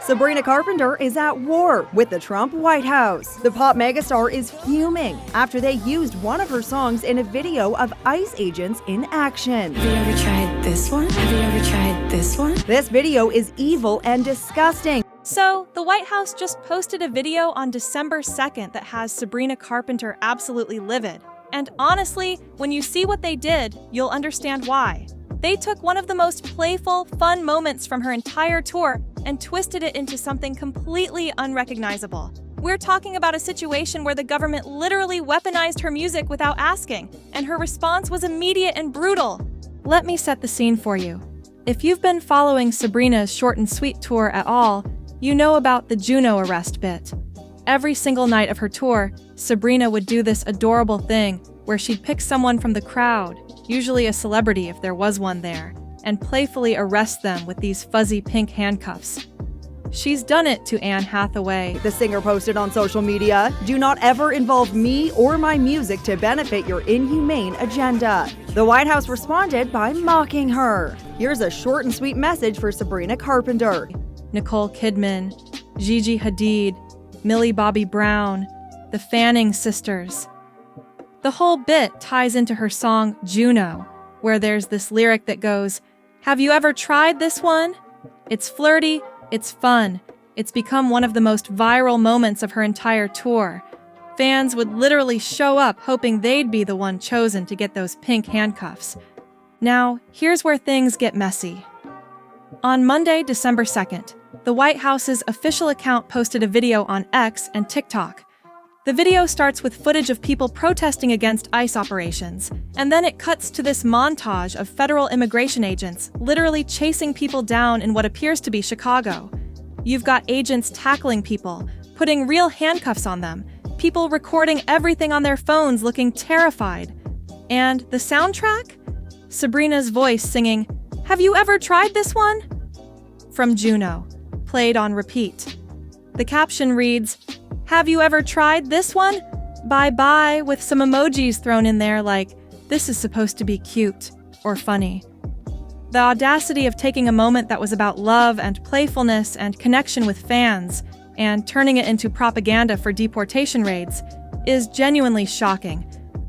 Sabrina Carpenter is at war with the Trump White House. The pop megastar is fuming after they used one of her songs in a video of ICE agents in action. Have you ever tried this one? Have you ever tried this one? This video is evil and disgusting. So, the White House just posted a video on December 2nd that has Sabrina Carpenter absolutely livid. And honestly, when you see what they did, you'll understand why. They took one of the most playful, fun moments from her entire tour and twisted it into something completely unrecognizable. We're talking about a situation where the government literally weaponized her music without asking, and her response was immediate and brutal. Let me set the scene for you. If you've been following Sabrina's short and sweet tour at all, you know about the Juno arrest bit. Every single night of her tour, Sabrina would do this adorable thing where she'd pick someone from the crowd, usually a celebrity if there was one there, and playfully arrest them with these fuzzy pink handcuffs. She's done it to Anne Hathaway. The singer posted on social media, "Do not ever involve me or my music to benefit your inhumane agenda." The White House responded by mocking her. Here's a short and sweet message for Sabrina Carpenter. Nicole Kidman, Gigi Hadid, Millie Bobby Brown, the Fanning sisters. The whole bit ties into her song Juno, where there's this lyric that goes, "Have you ever tried this one?" It's flirty, it's fun. It's become one of the most viral moments of her entire tour. Fans would literally show up hoping they'd be the one chosen to get those pink handcuffs. Now, here's where things get messy. On Monday, December 2nd, the White House's official account posted a video on X and TikTok. The video starts with footage of people protesting against ICE operations, and then it cuts to this montage of federal immigration agents literally chasing people down in what appears to be Chicago. You've got agents tackling people, putting real handcuffs on them, people recording everything on their phones looking terrified. And the soundtrack? Sabrina's voice singing, "Have you ever tried this one?" from Juno, played on repeat. The caption reads, "Have you ever tried this one? Bye-bye," with some emojis thrown in there like, "This is supposed to be cute," or funny. The audacity of taking a moment that was about love and playfulness and connection with fans and turning it into propaganda for deportation raids is genuinely shocking.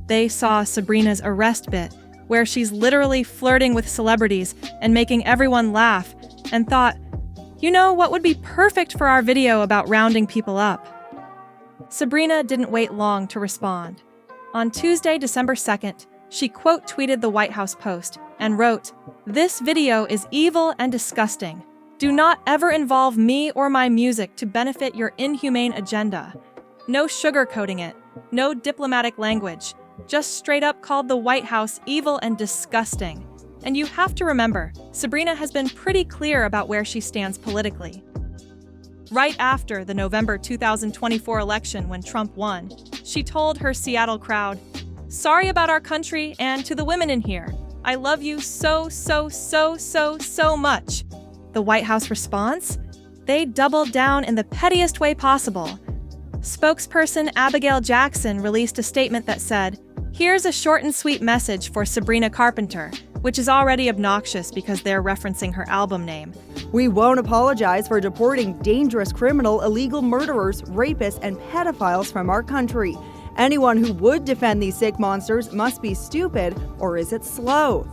They saw Sabrina's arrest bit, where she's literally flirting with celebrities and making everyone laugh, and thought, you know what would be perfect for our video about rounding people up? Sabrina didn't wait long to respond. On Tuesday, December 2nd, she quote-tweeted the White House post and wrote, "This video is evil and disgusting. Do not ever involve me or my music to benefit your inhumane agenda." No sugarcoating it, no diplomatic language, just straight up called the White House evil and disgusting. And you have to remember, Sabrina has been pretty clear about where she stands politically. Right after the November 2024 election when Trump won, she told her Seattle crowd, "Sorry about our country and to the women in here. I love you so much." The White House response? They doubled down in the pettiest way possible. Spokesperson Abigail Jackson released a statement that said, "Here's a short and sweet message for Sabrina Carpenter," which is already obnoxious because they're referencing her album name. "We won't apologize for deporting dangerous criminal, illegal murderers, rapists, and pedophiles from our country. Anyone who would defend these sick monsters must be stupid, or is it slow?"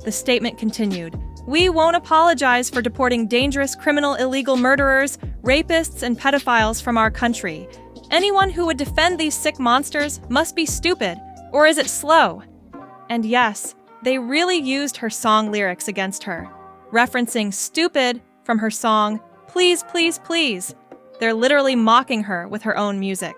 The statement continued, "We won't apologize for deporting dangerous criminal, illegal murderers, rapists, and pedophiles from our country. Anyone who would defend these sick monsters must be stupid, or is it slow?" And yes, they really used her song lyrics against her, referencing stupid from her song, "Please, Please, Please." They're literally mocking her with her own music.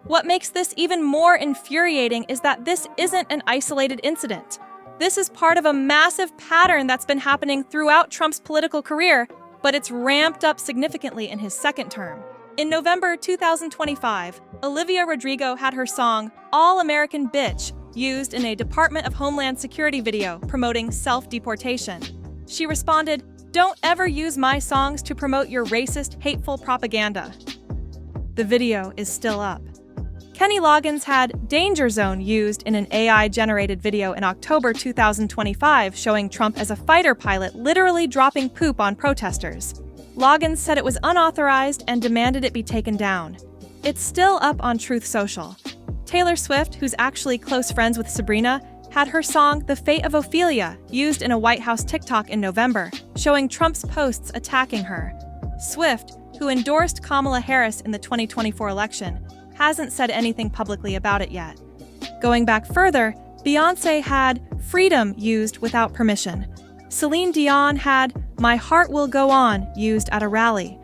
What makes this even more infuriating is that this isn't an isolated incident. This is part of a massive pattern that's been happening throughout Trump's political career, but it's ramped up significantly in his second term. In November 2025, Olivia Rodrigo had her song, "All American Bitch," used in a Department of Homeland Security video promoting self-deportation. She responded, "Don't ever use my songs to promote your racist, hateful propaganda." The video is still up. Kenny Loggins had "Danger Zone" used in an AI-generated video in October 2025 showing Trump as a fighter pilot literally dropping poop on protesters. Logins said it was unauthorized and demanded it be taken down. It's still up on Truth Social. Taylor Swift, who's actually close friends with Sabrina, had her song The Fate of Ophelia used in a White House TikTok in November, showing Trump's posts attacking her. Swift, who endorsed Kamala Harris in the 2024 election, hasn't said anything publicly about it yet. Going back further, Beyoncé had Freedom used without permission. Celine Dion had My Heart Will Go On used at a rally.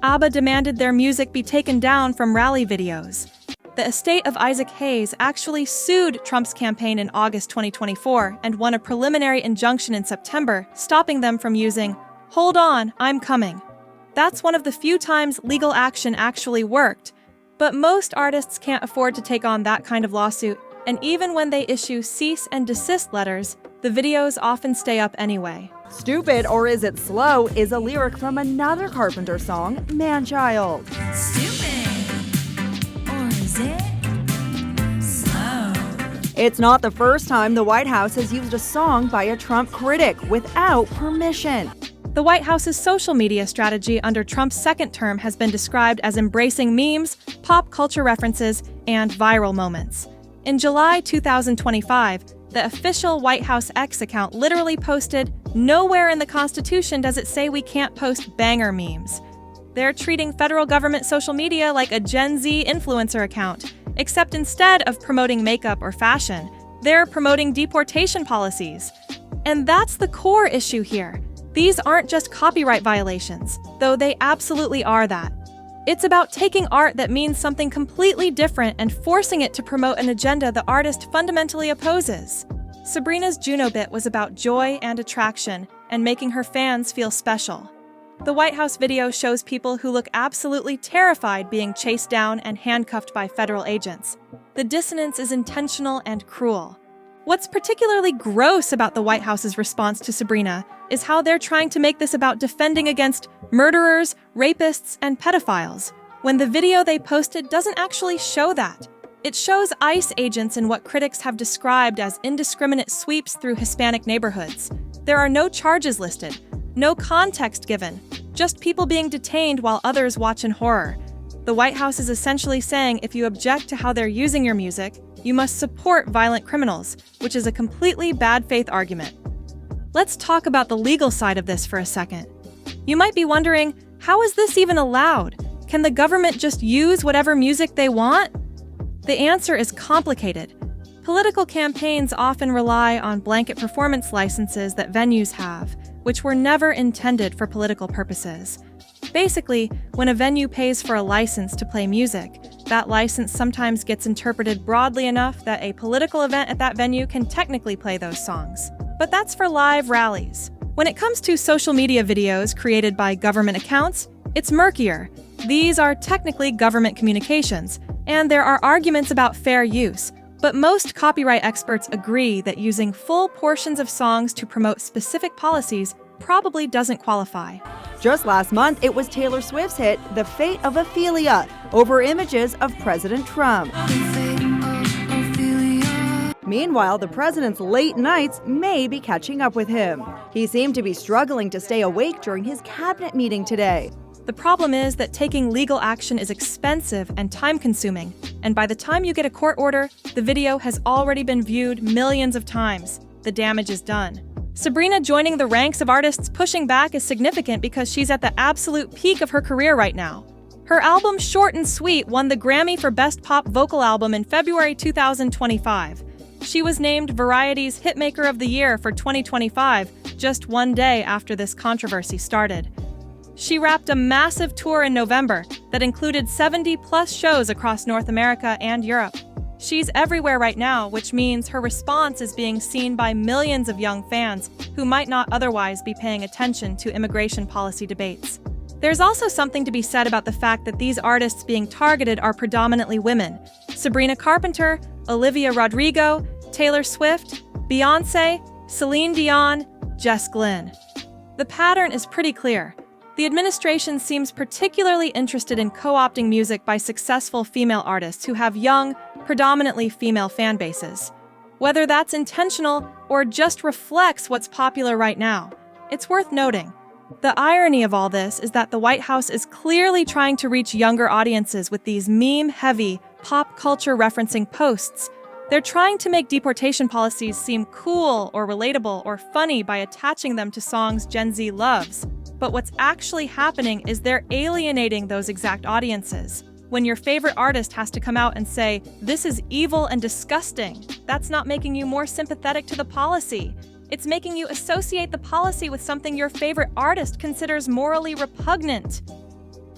ABBA demanded their music be taken down from rally videos. The estate of Isaac Hayes actually sued Trump's campaign in August 2024 and won a preliminary injunction in September, stopping them from using Hold On, I'm Coming. That's one of the few times legal action actually worked, but most artists can't afford to take on that kind of lawsuit, and even when they issue cease and desist letters, the videos often stay up anyway. Stupid or Is It Slow is a lyric from another Carpenter song, Manchild. Stupid. Or is it slow? It's not the first time the White House has used a song by a Trump critic without permission. The White House's social media strategy under Trump's second term has been described as embracing memes, pop culture references, and viral moments. In July 2025, the official White House X account literally posted, "Nowhere in the Constitution does it say we can't post banger memes." They're treating federal government social media like a Gen Z influencer account, except instead of promoting makeup or fashion, they're promoting deportation policies. And that's the core issue here. These aren't just copyright violations, though they absolutely are that. It's about taking art that means something completely different and forcing it to promote an agenda the artist fundamentally opposes. Sabrina's Juno bit was about joy and attraction and making her fans feel special. The White House video shows people who look absolutely terrified being chased down and handcuffed by federal agents. The dissonance is intentional and cruel. What's particularly gross about the White House's response to Sabrina is how they're trying to make this about defending against murderers, rapists, and pedophiles, when the video they posted doesn't actually show that. It shows ICE agents in what critics have described as indiscriminate sweeps through Hispanic neighborhoods. There are no charges listed, no context given, just people being detained while others watch in horror. The White House is essentially saying if you object to how they're using your music, you must support violent criminals, which is a completely bad faith argument. Let's talk about the legal side of this for a second. You might be wondering, how is this even allowed? Can the government just use whatever music they want? The answer is complicated. Political campaigns often rely on blanket performance licenses that venues have, which were never intended for political purposes. Basically, when a venue pays for a license to play music, that license sometimes gets interpreted broadly enough that a political event at that venue can technically play those songs. But that's for live rallies. When it comes to social media videos created by government accounts, it's murkier. These are technically government communications, and there are arguments about fair use, but most copyright experts agree that using full portions of songs to promote specific policies probably doesn't qualify. Just last month, it was Taylor Swift's hit, The Fate of Ophelia, over images of President Trump. Meanwhile, the president's late nights may be catching up with him. He seemed to be struggling to stay awake during his cabinet meeting today. The problem is that taking legal action is expensive and time-consuming, and by the time you get a court order, the video has already been viewed millions of times. The damage is done. Sabrina joining the ranks of artists pushing back is significant because she's at the absolute peak of her career right now. Her album Short and Sweet won the Grammy for Best Pop Vocal Album in February 2025. She was named Variety's Hitmaker of the Year for 2025, just one day after this controversy started. She wrapped a massive tour in November that included 70-plus shows across North America and Europe. She's everywhere right now, which means her response is being seen by millions of young fans who might not otherwise be paying attention to immigration policy debates. There's also something to be said about the fact that these artists being targeted are predominantly women. Sabrina Carpenter, Olivia Rodrigo, Taylor Swift, Beyoncé, Celine Dion, Jess Glynn. The pattern is pretty clear. The administration seems particularly interested in co-opting music by successful female artists who have young, predominantly female fan bases. Whether that's intentional or just reflects what's popular right now, it's worth noting. The irony of all this is that the White House is clearly trying to reach younger audiences with these meme-heavy, pop culture referencing posts. They're trying to make deportation policies seem cool or relatable or funny by attaching them to songs Gen Z loves. But what's actually happening is they're alienating those exact audiences. When your favorite artist has to come out and say, "This is evil and disgusting," that's not making you more sympathetic to the policy. It's making you associate the policy with something your favorite artist considers morally repugnant.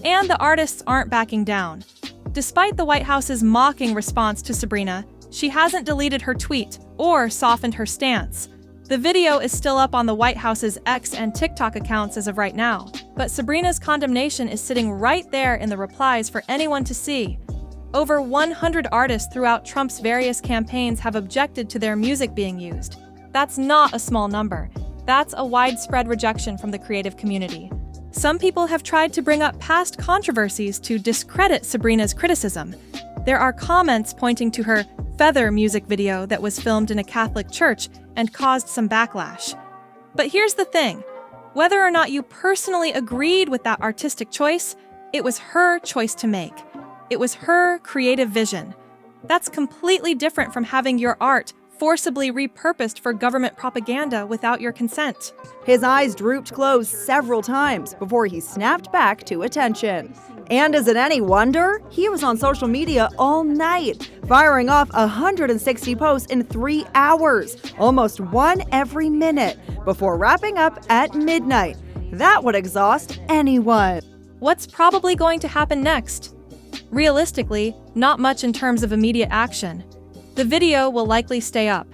And the artists aren't backing down. Despite the White House's mocking response to Sabrina, she hasn't deleted her tweet or softened her stance. The video is still up on the White House's X and TikTok accounts as of right now, but Sabrina's condemnation is sitting right there in the replies for anyone to see. Over 100 artists throughout Trump's various campaigns have objected to their music being used. That's not a small number. That's a widespread rejection from the creative community. Some people have tried to bring up past controversies to discredit Sabrina's criticism. There are comments pointing to her Feather music video that was filmed in a Catholic church and caused some backlash. But here's the thing. Whether or not you personally agreed with that artistic choice, it was her choice to make. It was her creative vision. That's completely different from having your art forcibly repurposed for government propaganda without your consent. His eyes drooped closed several times before he snapped back to attention. And is it any wonder? He was on social media all night, firing off 160 posts in 3 hours, almost one every minute, before wrapping up at midnight. That would exhaust anyone. What's probably going to happen next? Realistically, not much in terms of immediate action. The video will likely stay up.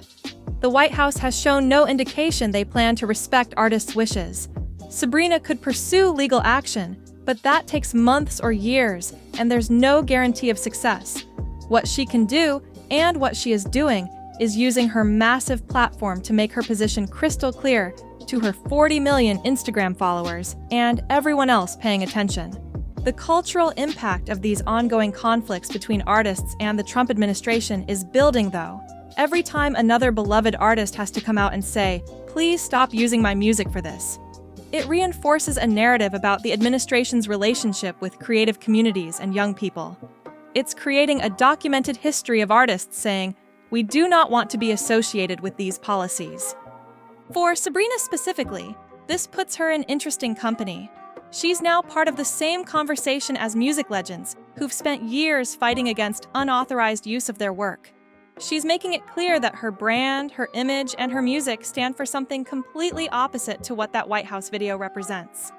The White House has shown no indication they plan to respect artists' wishes. Sabrina could pursue legal action, but that takes months or years, and there's no guarantee of success. What she can do, and what she is doing, is using her massive platform to make her position crystal clear to her 40 million Instagram followers and everyone else paying attention. The cultural impact of these ongoing conflicts between artists and the Trump administration is building, though. Every time another beloved artist has to come out and say, "Please stop using my music for this," it reinforces a narrative about the administration's relationship with creative communities and young people. It's creating a documented history of artists saying, "We do not want to be associated with these policies." For Sabrina specifically, this puts her in interesting company. She's now part of the same conversation as music legends who've spent years fighting against unauthorized use of their work. She's making it clear that her brand, her image, and her music stand for something completely opposite to what that White House video represents.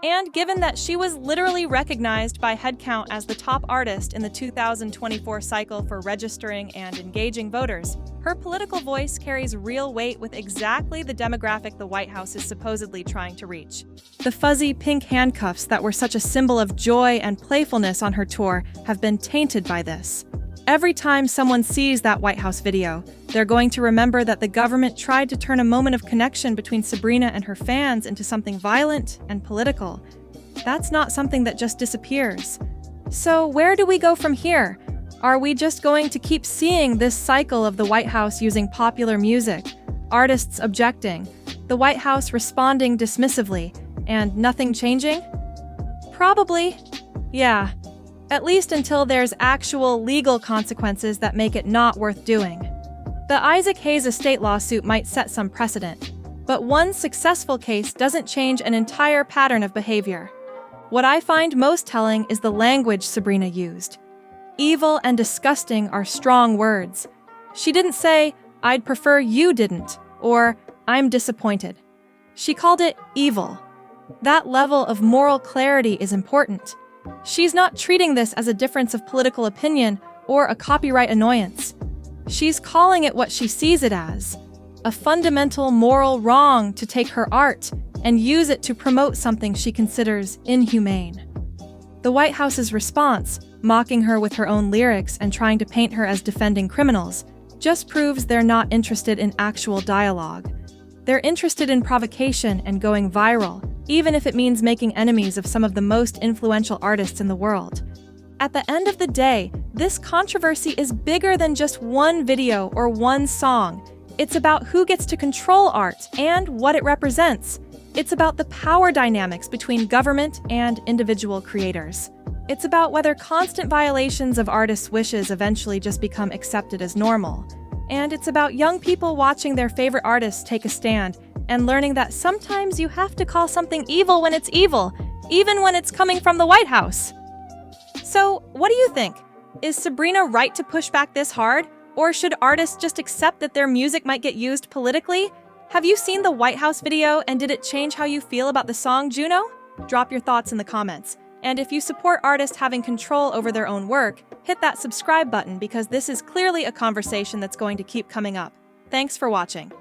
And given that she was literally recognized by headcount as the top artist in the 2024 cycle for registering and engaging voters, her political voice carries real weight with exactly the demographic the White House is supposedly trying to reach. The fuzzy pink handcuffs that were such a symbol of joy and playfulness on her tour have been tainted by this. Every time someone sees that White House video, they're going to remember that the government tried to turn a moment of connection between Sabrina and her fans into something violent and political. That's not something that just disappears. So where do we go from here? Are we just going to keep seeing this cycle of the White House using popular music, artists objecting, the White House responding dismissively, and nothing changing? Probably. Yeah. At least until there's actual legal consequences that make it not worth doing. The Isaac Hayes estate lawsuit might set some precedent, but one successful case doesn't change an entire pattern of behavior. What I find most telling is the language Sabrina used. Evil and disgusting are strong words. She didn't say, "I'd prefer you didn't," or "I'm disappointed." She called it evil. That level of moral clarity is important. She's not treating this as a difference of political opinion or a copyright annoyance. She's calling it what she sees it as, a fundamental moral wrong to take her art and use it to promote something she considers inhumane. The White House's response, mocking her with her own lyrics and trying to paint her as defending criminals, just proves they're not interested in actual dialogue. They're interested in provocation and going viral, even if it means making enemies of some of the most influential artists in the world. At the end of the day, this controversy is bigger than just one video or one song. It's about who gets to control art and what it represents. It's about the power dynamics between government and individual creators. It's about whether constant violations of artists' wishes eventually just become accepted as normal. And it's about young people watching their favorite artists take a stand and learning that sometimes you have to call something evil when it's evil, even when it's coming from the White House. So, what do you think? Is Sabrina right to push back this hard? Or should artists just accept that their music might get used politically? Have you seen the White House video, and did it change how you feel about the song Juno? Drop your thoughts in the comments. And if you support artists having control over their own work, hit that subscribe button because this is clearly a conversation that's going to keep coming up. Thanks for watching.